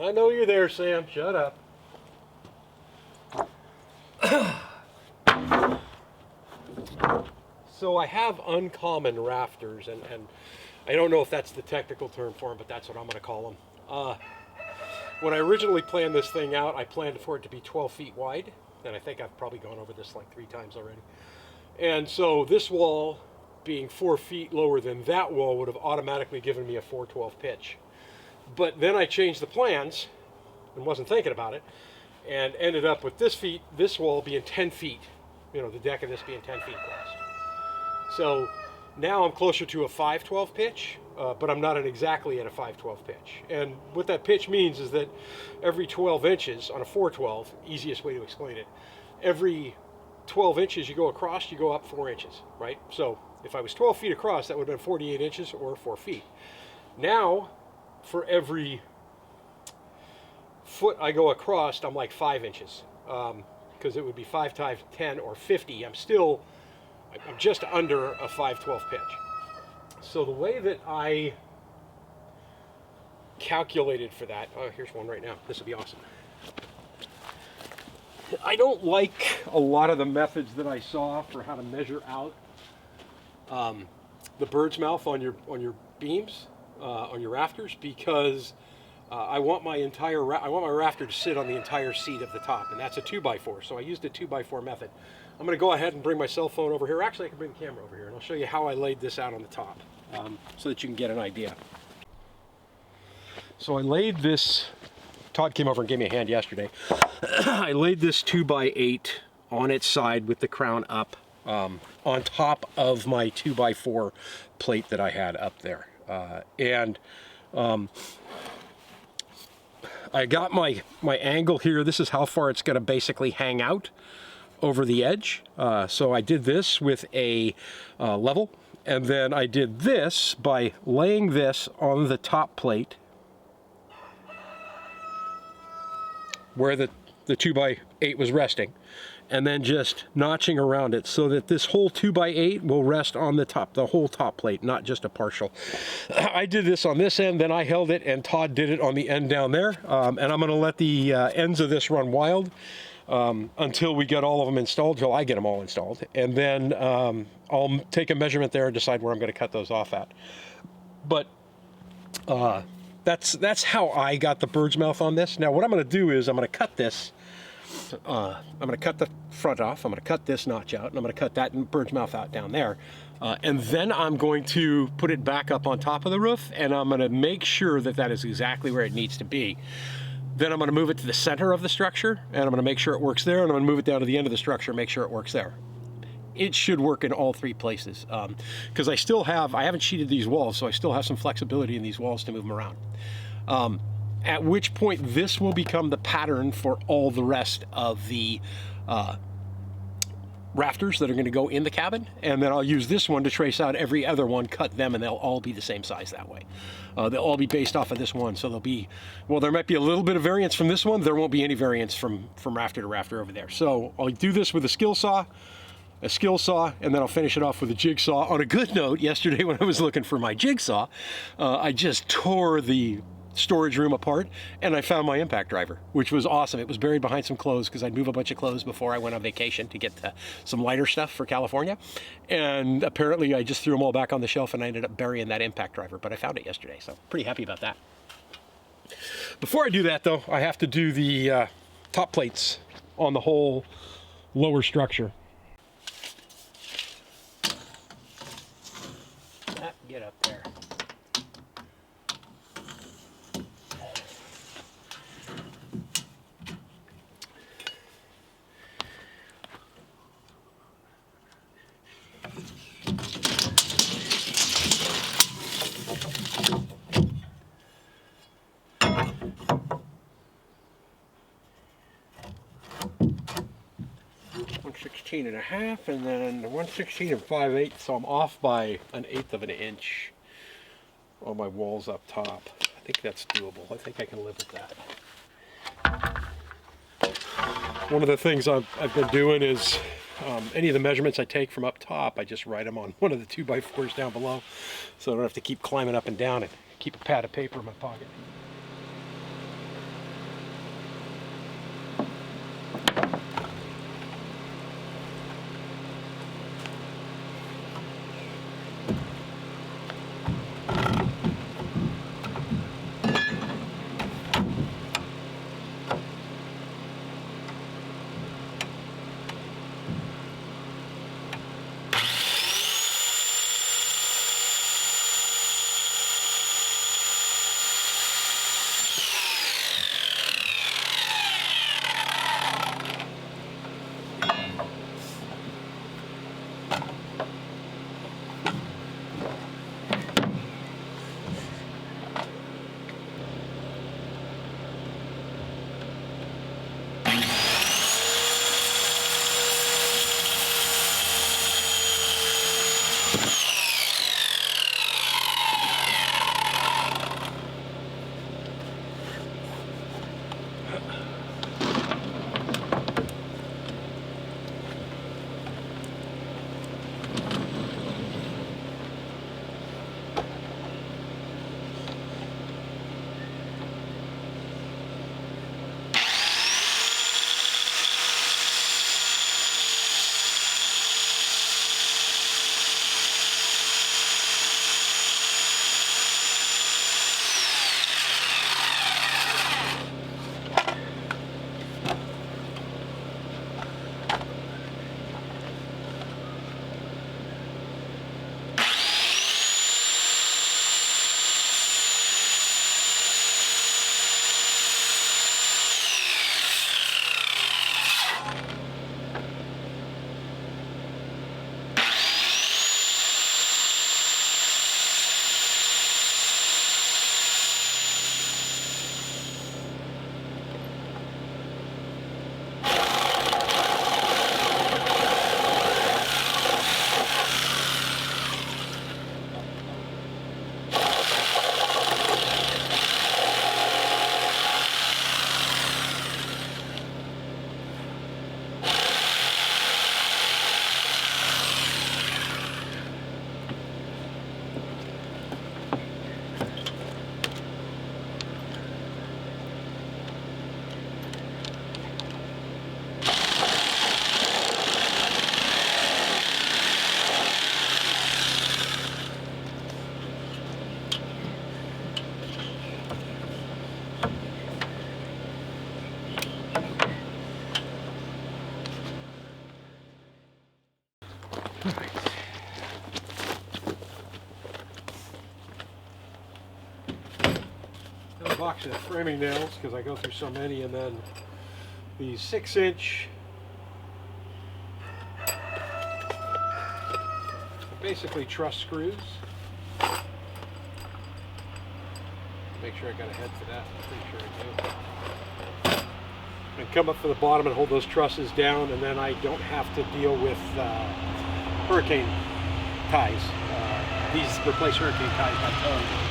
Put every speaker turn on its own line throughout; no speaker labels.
I know you're there, Sam. Shut up. So I have uncommon rafters, and I don't know if that's the technical term for them, but that's what I'm going to call them. When I originally planned this thing out, I planned for it to be 12 feet wide, and I think I've probably gone over this like 3 times already. And so this wall, being 4 feet lower than that wall, would have automatically given me a 412 pitch. But then I changed the plans and wasn't thinking about it, and ended up with this wall being 10 feet, you know, the deck of this being 10 feet across. So now I'm closer to a 512 pitch, but I'm not exactly at a 512 pitch. And what that pitch means is that every 12 inches on a 412, easiest way to explain it, every 12 inches you go across, you go up 4 inches, right? So if I was 12 feet across, that would have been 48 inches or 4 feet. Now, for every foot I go across, I'm like 5 inches, because it would be 5 times 10 or 50. I'm just under a 512 pitch. So the way that I calculated for that, oh, here's one right now. This would be awesome. I don't like a lot of the methods that I saw for how to measure out the bird's mouth on your beams, on your rafters, because I want my rafter to sit on the entire seat of the top, and that's a 2x4. So I used a 2x4 method. I'm going to go ahead and bring my cell phone over here. Actually, I can bring the camera over here, and I'll show you how I laid this out on the top, so that you can get an idea. So I laid this. Todd came over and gave me a hand yesterday. I laid this 2x8 on its side with the crown up, on top of my 2x4 plate that I had up there, I got my angle here. This is how far it's going to basically hang out over the edge. So I did this with a level, and then I did this by laying this on the top plate where the 2x8 was resting, and then just notching around it so that this whole 2x8 will rest on the whole top plate, not just a partial. I did this on this end, then I held it, and Todd did it on the end down there. And I'm going to let the ends of this run wild until we get all of them installed, till I get them all installed. And then I'll take a measurement there and decide where I'm going to cut those off at. But that's how I got the bird's mouth on this. Now what I'm going to do is I'm going to cut this. I'm going to cut the front off, I'm going to cut this notch out, and I'm going to cut that bird's mouth out down there. And then I'm going to put it back up on top of the roof, and I'm going to make sure that that is exactly where it needs to be. Then I'm going to move it to the center of the structure, and I'm going to make sure it works there, and I'm going to move it down to the end of the structure and make sure it works there. It should work in all 3 places, because I haven't sheeted these walls, so I still have some flexibility in these walls to move them around. At which point this will become the pattern for all the rest of the rafters that are going to go in the cabin, and then I'll use this one to trace out every other one, cut them, and they'll all be the same size that way. They'll all be based off of this one, so they'll be, well, there might be a little bit of variance from this one, there won't be any variance from rafter to rafter over there. So I'll do this with a skill saw, and then I'll finish it off with a jigsaw. On a good note, yesterday when I was looking for my jigsaw, I just tore the storage room apart, and I found my impact driver, which was awesome. It was buried behind some clothes because I'd move a bunch of clothes before I went on vacation to get some lighter stuff for California, and apparently I just threw them all back on the shelf, and I ended up burying that impact driver, but I found it yesterday, so pretty happy about that. Before I do that though, I have to do the top plates on the whole lower structure. Get up there. .16 and a half, and then 1/16 and 5/8, so I'm off by 1/8 of an inch on my walls up top. I think that's doable. I think I can live with that. One of the things I've been doing is any of the measurements I take from up top, I just write them on one of the 2x4s down below, so I don't have to keep climbing up and down and keep a pad of paper in my pocket. box of framing nails because I go through so many, and then these 6-inch, basically truss screws. Make sure I got a head for that. I'm pretty sure I do. And come up for the bottom and hold those trusses down, and then I don't have to deal with hurricane ties. These replace hurricane ties by towing.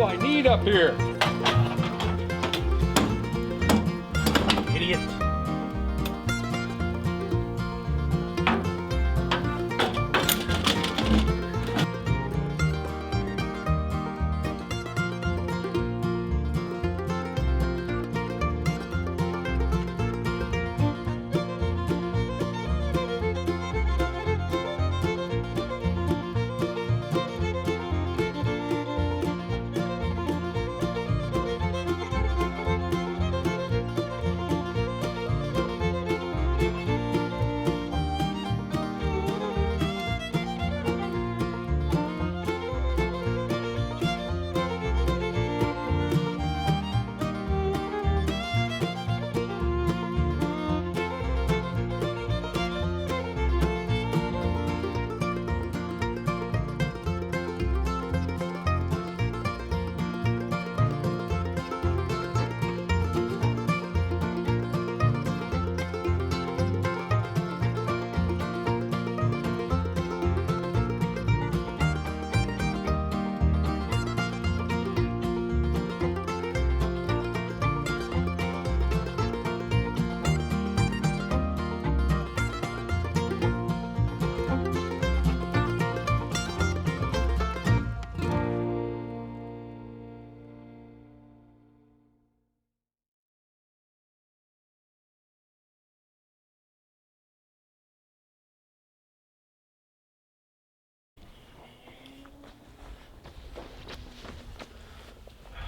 I need up here. Idiot.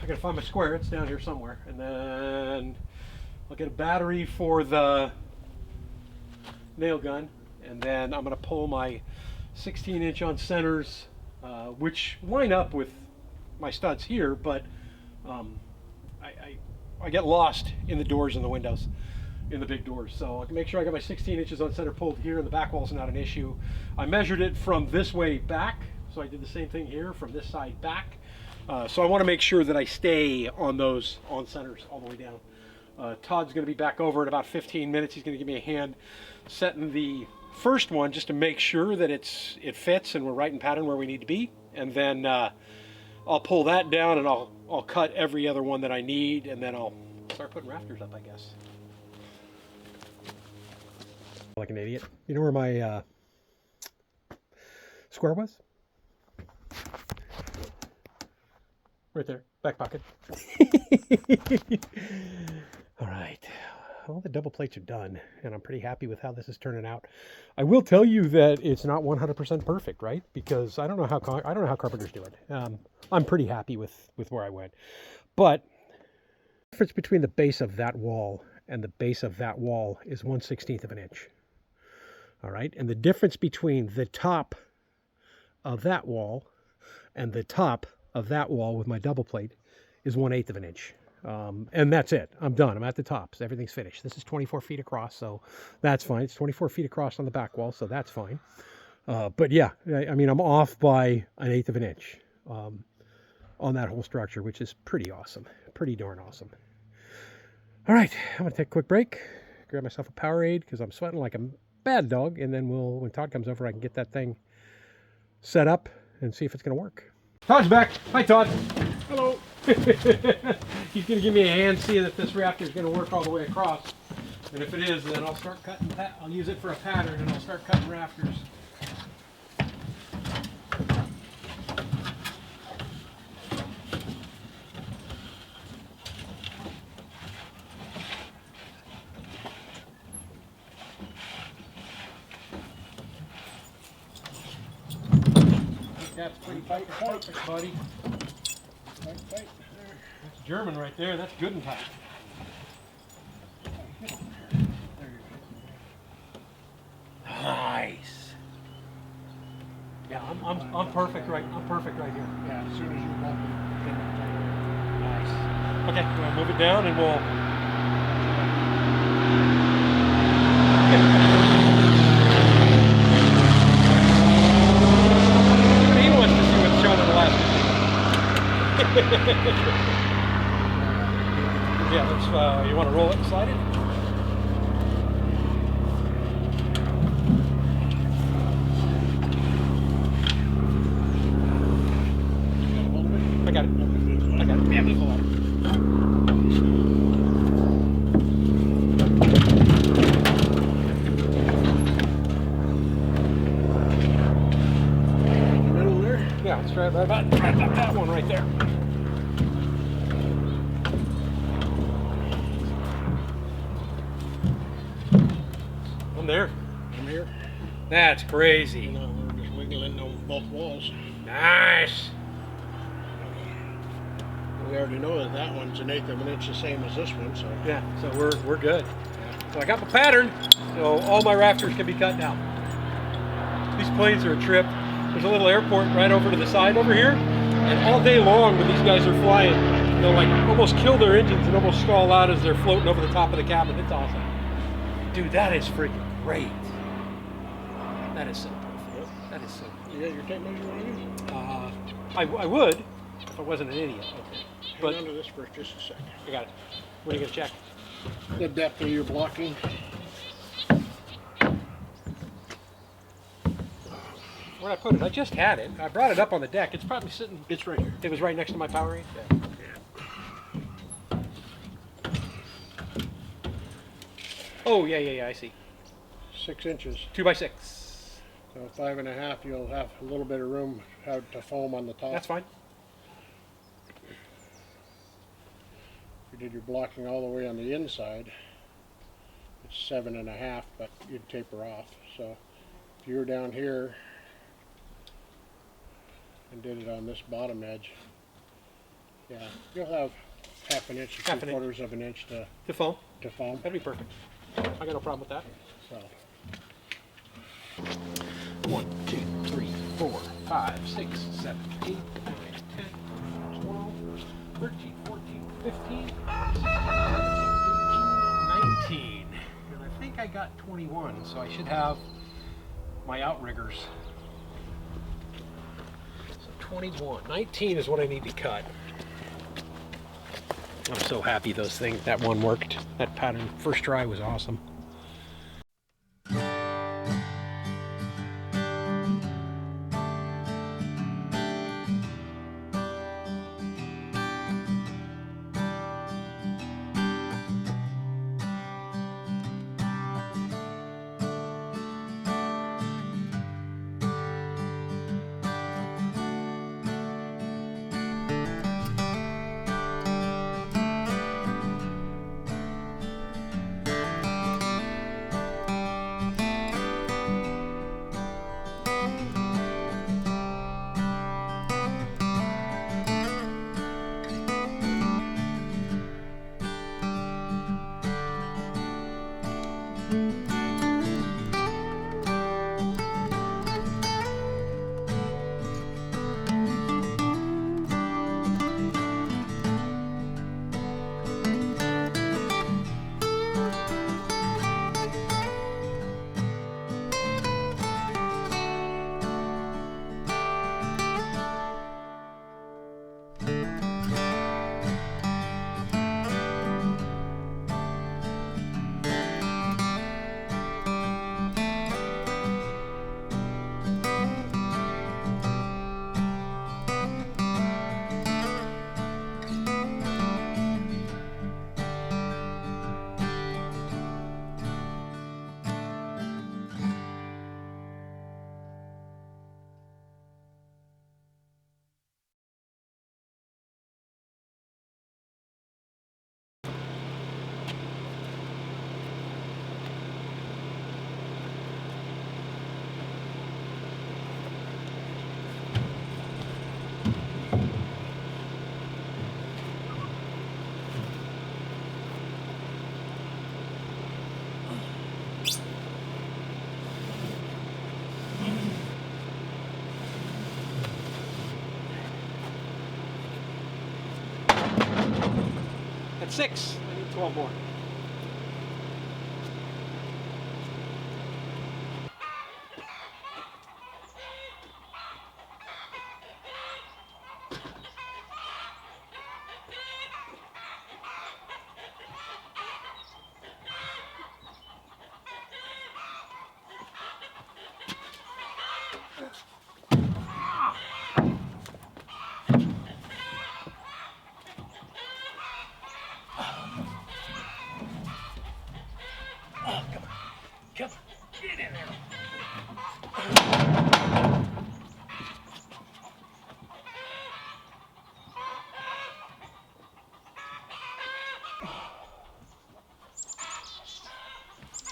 I gotta find my square. It's down here somewhere. And then I'll get a battery for the nail gun. And then I'm gonna pull my 16-inch on centers, which line up with my studs here, but I get lost in the doors and the windows, in the big doors. So I can make sure I got my 16 inches on center pulled here, and the back wall's not an issue. I measured it from this way back, so I did the same thing here from this side back. So I want to make sure that I stay on those on centers all the way down. Todd's going to be back over in about 15 minutes. He's going to give me a hand setting the first one just to make sure that it fits and we're right in pattern where we need to be. And then I'll pull that down and I'll cut every other one that I need, and then I'll start putting rafters up, I guess. Like an idiot. You know where my square was? Right there, back pocket. All right, all the double plates are done, and I'm pretty happy with how this is turning out. I will tell you that it's not 100% perfect, right? Because I don't know how carpenters do it. I'm pretty happy with where I went, but the difference between the base of that wall and the base of that wall is 1/16 of an inch. All right, and the difference between the top of that wall and the top of that wall with my double plate is 1/8 of an inch. And that's it. I'm done. I'm at the top. So everything's finished. This is 24 feet across, so that's fine. It's 24 feet across on the back wall, so that's fine. But yeah, I mean, I'm off by 1/8 of an inch on that whole structure, which is pretty awesome. Pretty darn awesome. All right, I'm going to take a quick break, grab myself a Powerade because I'm sweating like a bad dog, and then when Todd comes over, I can get that thing set up and see if it's going to work. Todd's back. Hi, Todd. Hello. He's going to give me a hand seeing if this rafter is going to work all the way across. And if it is, then I'll start cutting. I'll use it for a pattern, and I'll start cutting rafters. That's pretty tight, perfect, buddy. Tight. That's German right there. That's good and tight. Nice. Yeah, I'm perfect right. I'm perfect right here.
Yeah, as soon as you bump it,
Nice. Okay, we'll move it down and we'll. He wants to see what's shown in the last video. Yeah, let's. You want to roll it and slide it? I got it. Yeah, we pull it.
middle there?
Yeah, let's try it right about that one right there. I'm there.
I'm here.
That's crazy.
No, we're just wiggling on both walls.
Nice.
We already know that that one's 1/8 of an inch, the same as this one, so.
Yeah, so we're good. So I got my pattern, so all my rafters can be cut now. These planes are a trip. There's a little airport right over to the side over here, and all day long when these guys are flying, they'll like almost kill their engines and almost stall out as they're floating over the top of the cabin. It's awesome. Dude, that is freaking great. That is so perfect. That is so
You got your tape measure on you?
I would if I wasn't an idiot.
Okay.
But-
Hang on to this for just a second.
I got it. What are you gonna check?
The depth of your blocking.
Where'd I put it? I just had it. I brought it up on the deck. It's probably sitting.
It's right here.
It was right next to my Powerade.
Yeah.
Oh yeah. I see.
6 inches.
2 by 6.
So 5.5, you'll have a little bit of room to foam on the top.
That's fine.
If you did your blocking all the way on the inside, it's 7.5, but you'd taper off. So if you were down here and did it on this bottom edge, Yeah, you'll have half an inch to
Half an inch.
3/4 of an inch
The foam?
to foam.
That'd be perfect. I got no problem with that.
So
1, 2, 3, 4, 5, 6, 7, 8, 9, 10, 12, 13, 14, 15, 16, 17, 18, 19. And I think I got 21, so I should have my outriggers. So 21. 19 is what I need to cut. I'm so happy that one worked. That pattern, first try was awesome. At 6, I need 12 more. Come on, get in there.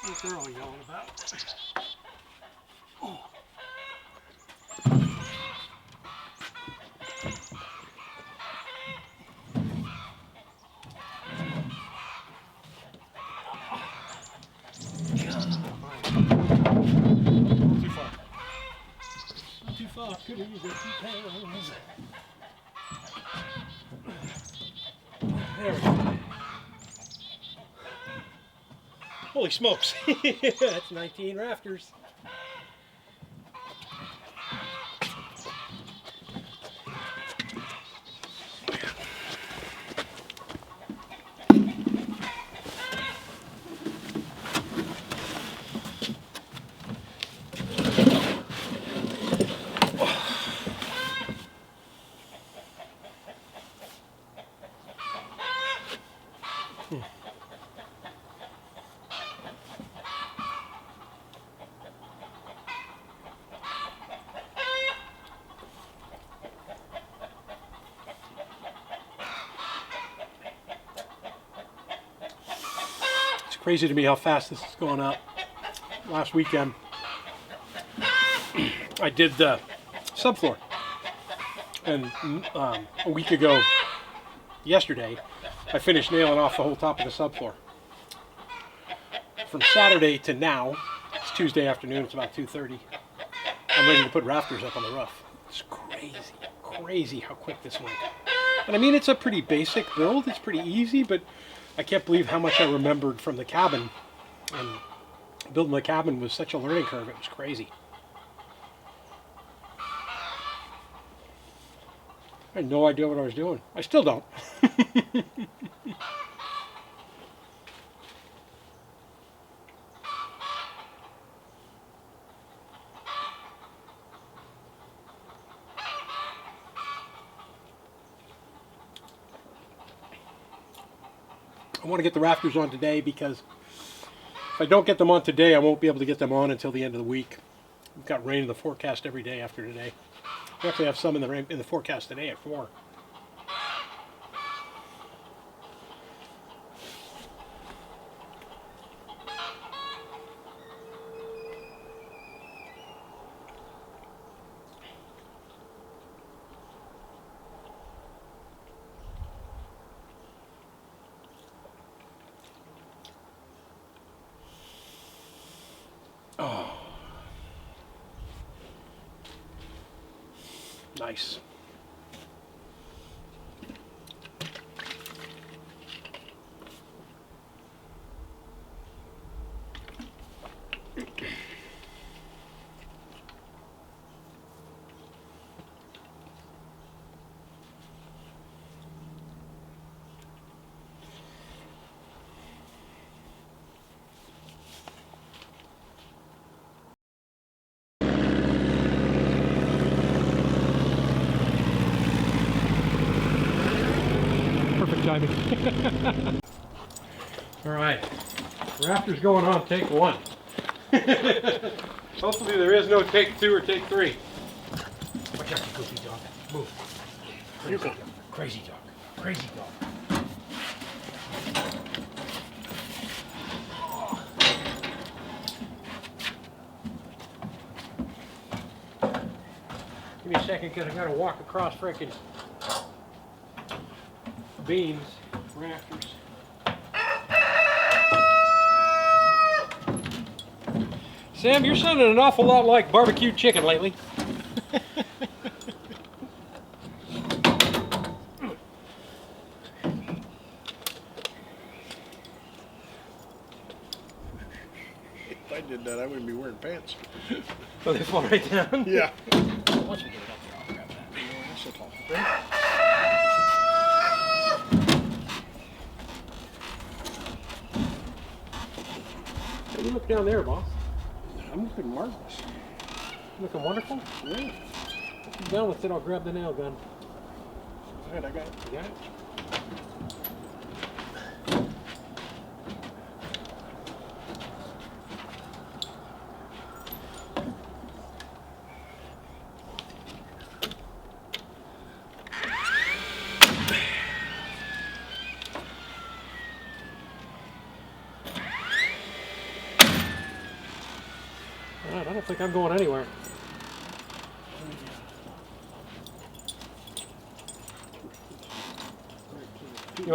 What they're all yelling about. Oh. Too far. Too far. Could have used a few pounds. There we go. Holy smokes. That's 19 rafters. Crazy to me how fast this is going up. Last weekend, I did the subfloor, and a week ago yesterday, I finished nailing off the whole top of the subfloor. From Saturday to now, it's Tuesday afternoon, it's about 2:30. I'm ready to put rafters up on the roof. It's crazy how quick this went. And I mean, it's a pretty basic build, it's pretty easy, but I can't believe how much I remembered from the cabin. And building the cabin was such a learning curve, it was crazy. I had no idea what I was doing. I still don't. I want to get the rafters on today because if I don't get them on today, I won't be able to get them on until the end of the week. We've got rain in the forecast every day after today. We actually have some in the forecast today at 4. Oh. Nice. Perfect timing. All right, rafters going on take 1. Hopefully there is no take 2 or take 3. Watch out, you goofy dog. Move. Crazy dog. Crazy dog. Crazy dog. Give me a second because I got to walk across frickin' beams, rafters. Sam, you're sounding an awful lot like barbecued chicken lately.
If I did that, I wouldn't be wearing pants.
Oh, they fall right down?
Yeah.
Once we get it up there, I'll grab that.
That's so tall.
Hey, you look down there, boss.
I'm looking marvelous.
Looking wonderful?
Yeah.
Put you down with it, I'll grab the nail gun.
All right, I got it.
You got it? All right, I don't think I'm going anywhere. You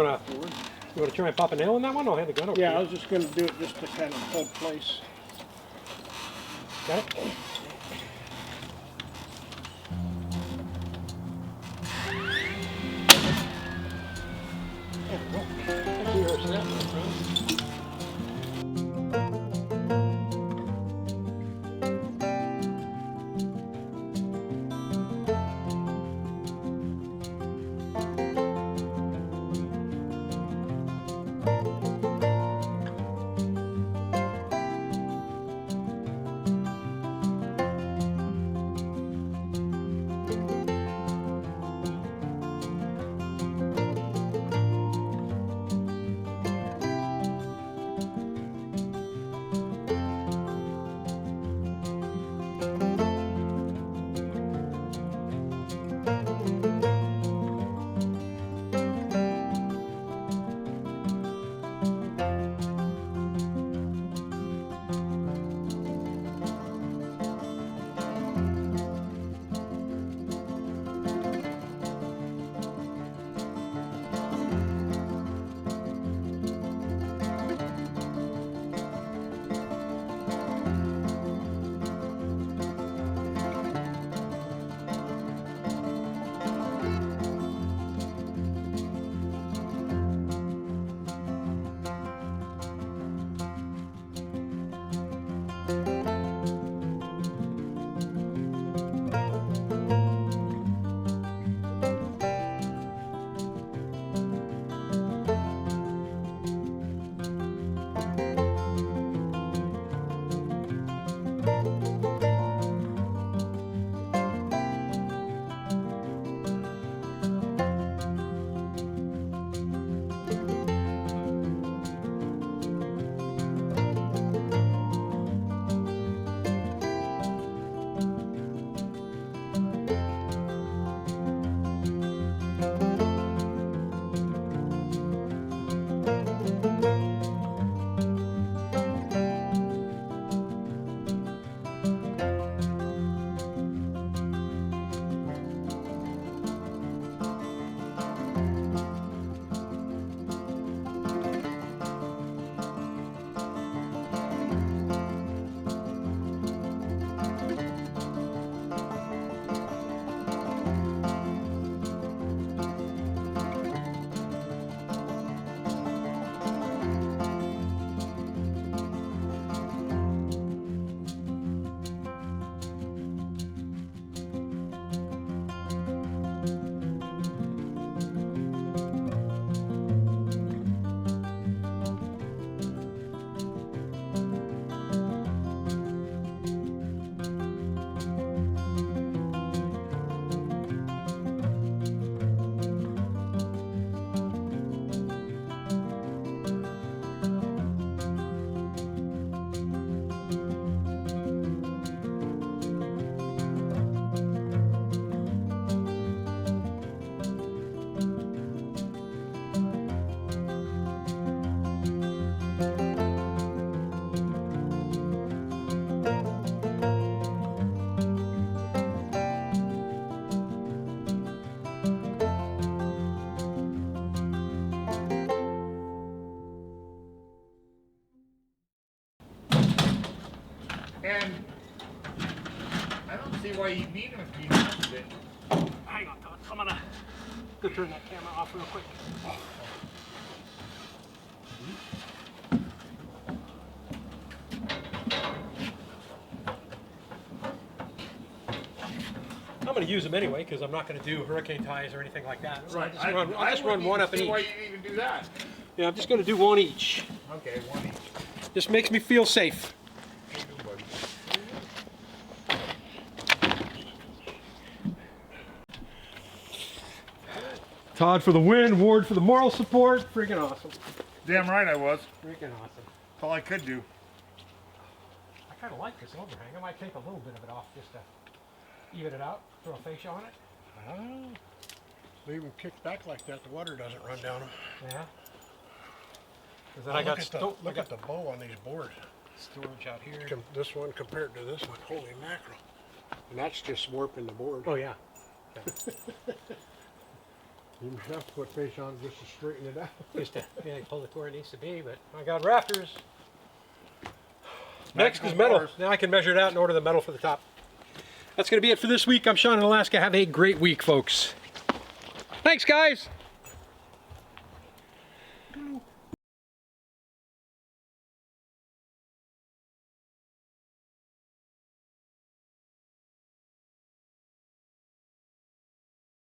wanna try and pop a nail in that one? I'll hand the gun over
Yeah,
to
I
you.
was just going to do it just to kind of hold place.
Got it? There we go. Thank you, you're set, my friend.
why you need them if you have it.
Hang on, Todd. I'm gonna go turn that camera off real quick. I'm going to use them anyway because I'm not going to do hurricane ties or anything like that. So I'll just run one up in each.
Why you even do that?
Yeah, I'm just going to do one each.
Okay, one each.
Just makes me feel safe.
Hey, good buddy.
Todd for the win, Ward for the moral support. Freaking awesome.
Damn right I was.
Freaking awesome.
That's all I could do.
I kind of like this overhang. I might take a little bit of it off just to even it out. Throw a fascia on it.
Oh, leave them kicked back like that, the water doesn't run down them.
Yeah. Because then I got
Look at the bow on these boards.
storage out here.
This one compared to this one, holy mackerel. And that's just warping the board.
Oh yeah.
You have to put face on just to straighten it out.
Just to pull it where it needs to be, but I got rafters. Next is metal. Now I can measure it out and order the metal for the top. That's going to be it for this week. I'm Sean in Alaska. Have a great week, folks. Thanks, guys.